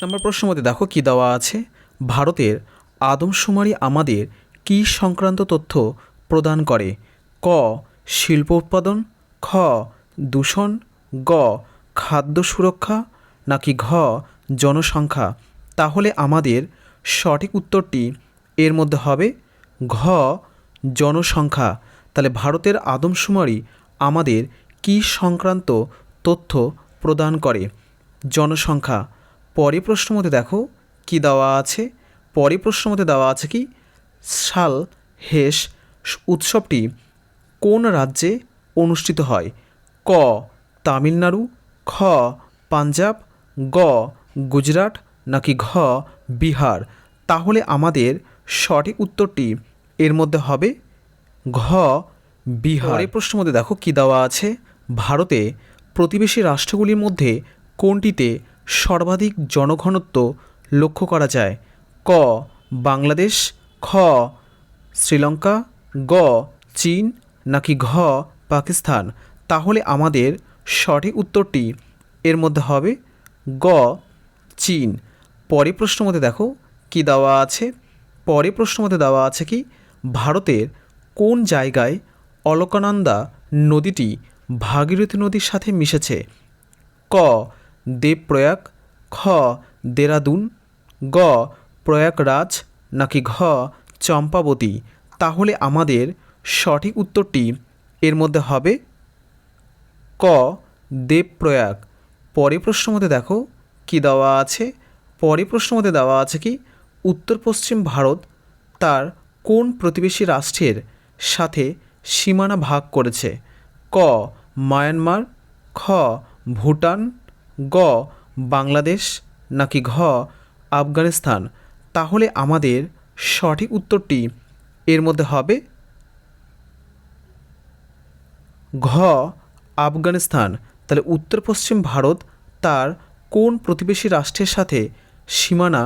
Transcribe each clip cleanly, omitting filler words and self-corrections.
নম্বর প্রশ্নের মধ্যে দেখো কি দেওয়া আছে, ভারতের আদমশুমারি আমাদের কী সংক্রান্ত তথ্য প্রদান করে? ক শিল্প উৎপাদন, খ দূষণ, গ খাদ্য সুরক্ষা, নাকি ঘ জনসংখ্যা? তাহলে আমাদের সঠিক উত্তরটি এর মধ্যে হবে ঘ জনসংখ্যা। তাহলে ভারতের আদমশুমারি আমাদের কী সংক্রান্ত তথ্য প্রদান করে? জনসংখ্যা। পরের প্রশ্নের মধ্যে দেখো কি দেওয়া আছে, পরের প্রশ্নের মধ্যে দেওয়া আছে কি, সাল হেস উৎসবটি কোন রাজ্যে অনুষ্ঠিত হয়? ক তামিলনাড়ু, খ পাঞ্জাব, গ গুজরাট, নাকি ঘ বিহার? তাহলে আমাদের সঠিক উত্তরটি এর মধ্যে হবে ঘ বিহার। এই প্রশ্নের মধ্যে দেখো কি দেওয়া আছে, ভারতে প্রতিবেশী রাষ্ট্রগুলির মধ্যে কোনটিতে সর্বাধিক জনঘনত্ব লক্ষ্য করা যায়? ক বাংলাদেশ, খ শ্রীলঙ্কা, গ চীন, নাকি ঘ পাকিস্তান? তাহলে আমাদের সঠিক উত্তরটি এর মধ্যে হবে গ চীন। পরের প্রশ্নের মধ্যে দেখো কি দেওয়া আছে, পরের প্রশ্নের মধ্যে দেওয়া আছে কি, ভারতের কোন জায়গায় অলকানন্দা নদীটি ভাগীরথী নদীর সাথে মিশেছে? ক দেবপ্রয়াগ, খ দেরাদুন, গ প্রয়াগরাজ, নাকি ঘ চম্পাবতী? তাহলে আমাদের সঠিক উত্তরটি এর মধ্যে হবে ক দেবপ্রয়াগ। পরের প্রশ্নের মধ্যে দেখো কি দেওয়া আছে, পরের প্রশ্নের মধ্যে দেওয়া আছে কি, উত্তর পশ্চিম ভারত তার কোন প্রতিবেশী রাষ্ট্রের সাথে সীমানা ভাগ করেছে? ক মায়ানমার, খ ভুটান, গ বাংলাদেশ, নাকি ঘ আফগানিস্তান? তাহলে আমাদের সঠিক উত্তরটি এর মধ্যে হবে ঘ আফগানিস্তান। তাহলে উত্তর পশ্চিম ভারত তার কোন প্রতিবেশী রাষ্ট্রের সাথে সীমানা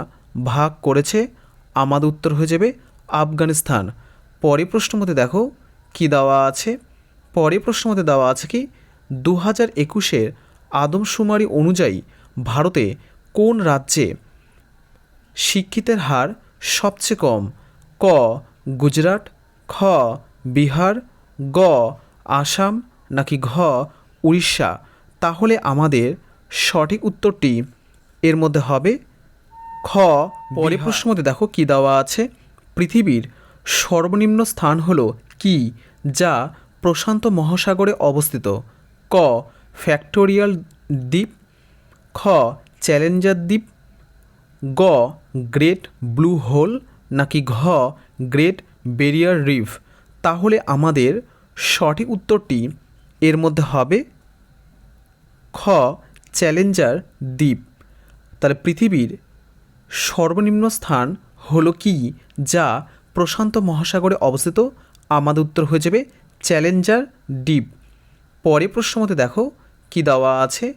ভাগ করেছে? আমাদের উত্তর হয়ে যাবে আফগানিস্তান। পরের প্রশ্নের মধ্যে দেখো কি দেওয়া আছে, পরের প্রশ্নের মধ্যে দেওয়া আছে কি, 2021 আদমশুমারি অনুযায়ী ভারতে কোন রাজ্যে শিক্ষিতের হার সবচেয়ে কম? ক গুজরাট, খ বিহার, গ আসাম, নাকি ঘ উড়িষ্যা? তাহলে আমাদের সঠিক উত্তরটি এর মধ্যে হবে খ। পরের প্রশ্নের মধ্যে দেখো কি দেওয়া আছে, পৃথিবীর সর্বনিম্ন স্থান হলো কি যা প্রশান্ত মহাসাগরে অবস্থিত? ক ফ্যাক্টোরিয়াল দ্বীপ, খ চ্যালেঞ্জার দ্বীপ, গ গ্রেট ব্লু হোল, নাকি ঘ গ্রেট ব্যারিয়ার রিফ? তাহলে আমাদের সঠিক উত্তরটি এর মধ্যে হবে খ চ্যালেঞ্জার দ্বীপ। তাহলে পৃথিবীর সর্বনিম্ন স্থান হলো কি যা প্রশান্ত মহাসাগরে অবস্থিত? আমাদের উত্তর হয়ে যাবে চ্যালেঞ্জার দ্বীপ। পরের প্রশ্নের মধ্যে দেখো কি দেওয়া আছে,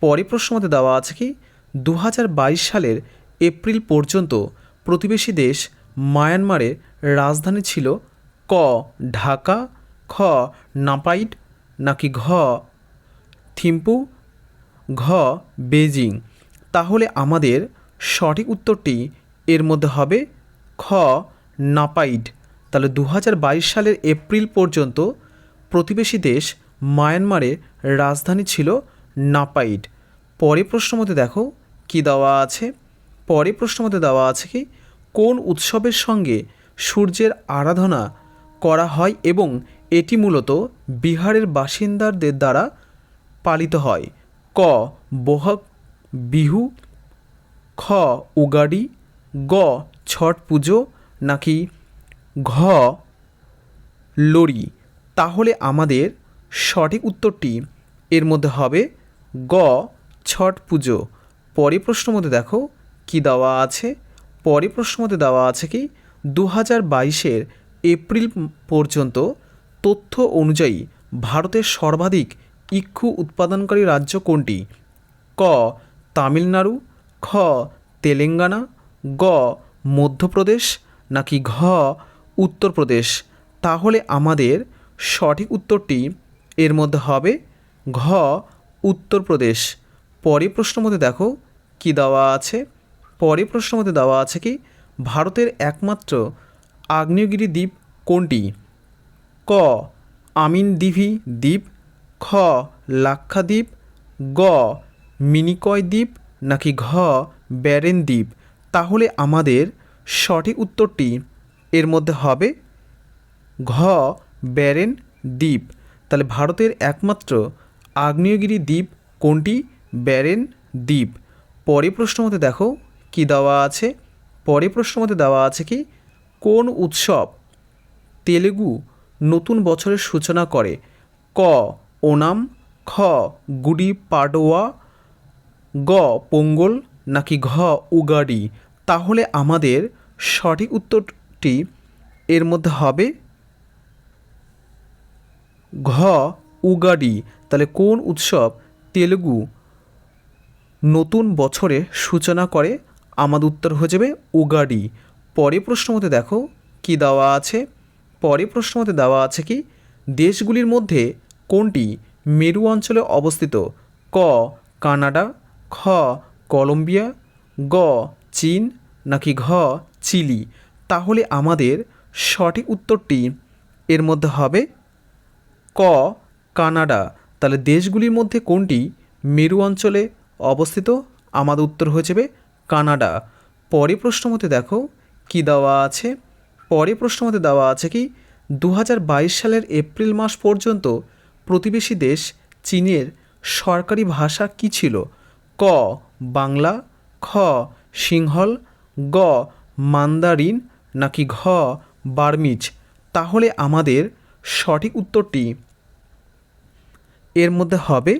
পরের প্রশ্নের মধ্যে দেওয়া আছে কি, 2022 সালের এপ্রিল পর্যন্ত প্রতিবেশী দেশ মায়ানমারের রাজধানী ছিল ক ঢাকা, খ নাপাইড, নাকি ঘ থিম্পু, ঘ বেজিং? তাহলে আমাদের সঠিক উত্তরটি এর মধ্যে হবে খ নাপাইড। তাহলে 2022 সালের এপ্রিল পর্যন্ত প্রতিবেশী দেশ মায়ানমারের রাজধানী ছিল নাপাইড। পরের প্রশ্নের মধ্যে দেখো কি দেওয়া আছে, পরের প্রশ্নের মধ্যে দেওয়া আছে কি, কোন উৎসবের সঙ্গে সূর্যের আরাধনা করা হয় এবং এটি মূলত বিহারের বাসিন্দাদের দ্বারা পালিত হয়? ক বহাগ বিহু, খ উগাডি, গ ছট পুজো, নাকি ঘ লোরি? তাহলে আমাদের সঠিক উত্তরটি এর মধ্যে হবে গ ছট পুজো। পরের প্রশ্নের মধ্যে দেখো কি দেওয়া আছে, পরের প্রশ্নের মধ্যে দেওয়া আছে কি, 2022 এপ্রিল পর্যন্ত তথ্য অনুযায়ী ভারতের সর্বাধিক ইক্ষু উৎপাদনকারী রাজ্য কোনটি? ক তামিলনাড়ু, খ তেলেঙ্গানা, গ মধ্যপ্রদেশ, নাকি ঘ উত্তরপ্রদেশ? তাহলে আমাদের সঠিক উত্তরটি এর মধ্যে হবে ঘ উত্তরপ্রদেশ। পরের প্রশ্নের মধ্যে দেখো কি দেওয়া আছে, পরের প্রশ্নের মধ্যে দেওয়া আছে কি ভারতের একমাত্র আগ্নেয়গিরি দ্বীপ কোনটি? ক আমিনদিঘি দ্বীপ, খ লাক্ষাদ্বীপ, গ মিনিকয় দ্বীপ, নাকি ঘ ব্যারেন দ্বীপ। তাহলে আমাদের সঠিক উত্তরটি এর মধ্যে হবে ঘ ব্যারেন দ্বীপ। তাহলে ভারতের একমাত্র আগ্নেয়গিরি দ্বীপ কোনটি? ব্যারেন দ্বীপ। পরের প্রশ্নের মধ্যে দেখো কি দেওয়া আছে। পরের প্রশ্নের মধ্যে দেওয়া আছে কি কোন উৎসব তেলেগু নতুন বছরের সূচনা করে? ক ওনাম, খ গুডি পাডওয়া, গ পোঙ্গল, নাকি ঘ উগাডি। তাহলে আমাদের সঠিক উত্তরটি এর মধ্যে হবে ঘ উগাডি। তাহলে কোন উৎসব তেলেগু নতুন বছরে সূচনা করে? আমাদের উত্তর হয়ে যাবে উগাডি। পরের প্রশ্নের মধ্যে দেখো কি দেওয়া আছে। পরের প্রশ্নের মধ্যে দেওয়া আছে কি দেশগুলির মধ্যে কোনটি মেরু অঞ্চলে অবস্থিত? ক কানাডা, খ কলম্বিয়া, গ চীন, নাকি ঘ চিলি। তাহলে আমাদের সঠিক উত্তরটি এর মধ্যে হবে ক কানাডা। তাহলে দেশগুলির মধ্যে কোনটি মেরু অঞ্চলে অবস্থিত? আমাদের উত্তর হয়ে যাবে কানাডা। পরের প্রশ্নের মধ্যে দেখো কি দেওয়া আছে। পরের প্রশ্নের মধ্যে দেওয়া আছে কি 2022 সালের এপ্রিল মাস পর্যন্ত প্রতিবেশী দেশ চীনের সরকারি ভাষা কী ছিল? ক বাংলা, খ সিংহল, গ মান্দারিন, নাকি ঘ বার্মিজ। তাহলে আমাদের সঠিক উত্তরটি এর মধ্যে হবে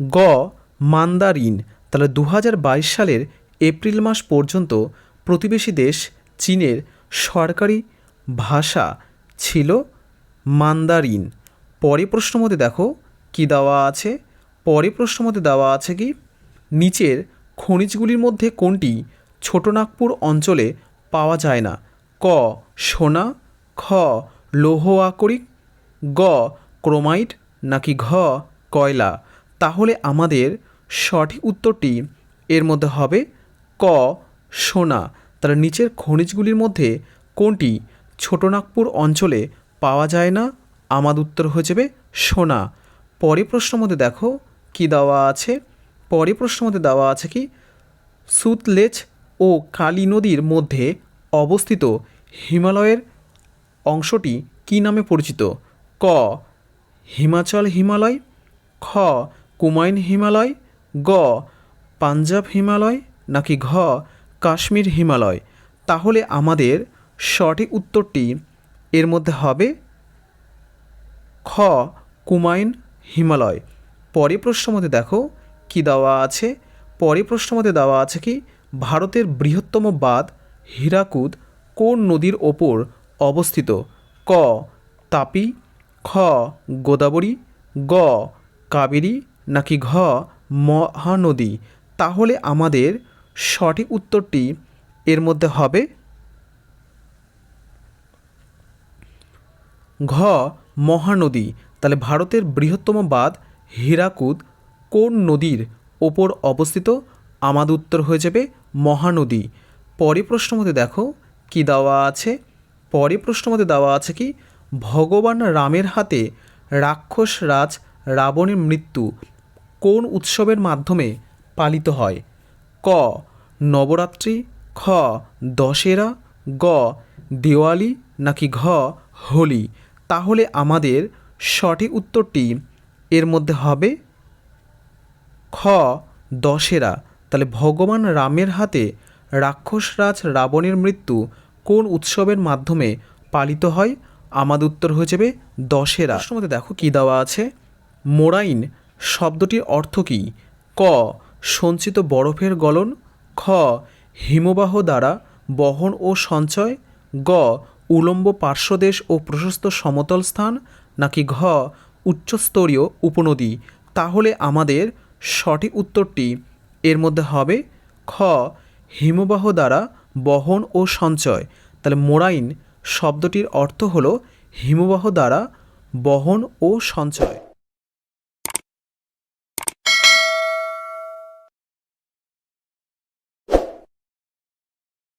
গ মান্দারিন। তাহলে 2022 সালের এপ্রিল মাস পর্যন্ত প্রতিবেশী দেশ চীনের সরকারি ভাষা ছিল মান্দারিন। পরের প্রশ্নের মধ্যে দেখো কি দেওয়া আছে। পরের প্রশ্নের মধ্যে দেওয়া আছে কি নিচের খনিজগুলির মধ্যে কোনটি ছোটনাগপুর অঞ্চলে পাওয়া যায় না? ক সোনা, খ লৌহ আকরিক, গ ক্রোমাইট, নাকি ঘ কয়লা। তাহলে আমাদের সঠিক উত্তরটি এর মধ্যে হবে ক সোনা। তাহলে নিচের খনিজগুলির মধ্যে কোনটি ছোটনাগপুর অঞ্চলে পাওয়া যায় না? আমাদের উত্তর হয়ে যাবে সোনা। পরের প্রশ্নের মধ্যে দেখো কি দেওয়া আছে। পরের প্রশ্নের মধ্যে দেওয়া আছে কি সুতলেজ ও কালী নদীর মধ্যে অবস্থিত হিমালয়ের অংশটি কী নামে পরিচিত? ক হিমাচল হিমালয়, খ কুমায়ুন হিমালয়, গ পাঞ্জাব হিমালয়, নাকি ঘ কাশ্মীর হিমালয়। তাহলে আমাদের সঠিক উত্তরটি এর মধ্যে হবে খ কুমায়ুন হিমালয়। পরের প্রশ্নের মধ্যে দেখো কি দেওয়া আছে। পরের প্রশ্নের মধ্যে দেওয়া আছে কি ভারতের বৃহত্তম বাঁধ হীরাকুদ কোন নদীর ওপর অবস্থিত? ক তাপি, খ গোদাবরী, গ কাবেরী, নাকি ঘ মহানদী। তাহলে আমাদের সঠিক উত্তরটি এর মধ্যে হবে ঘ মহানদী। তাহলে ভারতের বৃহত্তম বাঁধ হীরাকুদ কোন নদীর ওপর অবস্থিত? আমাদের উত্তর হয়ে যাবে মহানদী। পরের প্রশ্নের মধ্যে দেখো কি দেওয়া আছে। পরের প্রশ্নের মধ্যে দেওয়া আছে কি ভগবান রামের হাতে রাক্ষস রাজ রাবণের মৃত্যু কোন উৎসবের মাধ্যমে পালিত হয়? ক নবরাত্রি, খ দশেরা, গ দিওয়ালি, নাকি ঘ হোলি। তাহলে আমাদের সঠিক উত্তরটি এর মধ্যে হবে খ দশেরা। তাহলে ভগবান রামের হাতে রাক্ষসরাজ রাবণের মৃত্যু কোন উৎসবের মাধ্যমে পালিত হয়? আমাদের উত্তর হয়ে যাবে দশেরা। প্রশ্নের মধ্যে দেখো কি দেওয়া আছে। মোরাইন শব্দটির অর্থ কী? ক সঞ্চিত বরফের গলন, খ হিমবাহ দ্বারা বহন ও সঞ্চয়, গ উলম্ব পার্শ্বদেশ ও প্রশস্ত সমতল স্থান, নাকি ঘ উচ্চস্তরীয় উপনদী। তাহলে আমাদের সঠিক উত্তরটি এর মধ্যে হবে খ হিমবাহ দ্বারা বহন ও সঞ্চয়। তাহলে মোরাইন শব্দটির অর্থ হলো হিমবাহ দ্বারা বহন ও সঞ্চয়।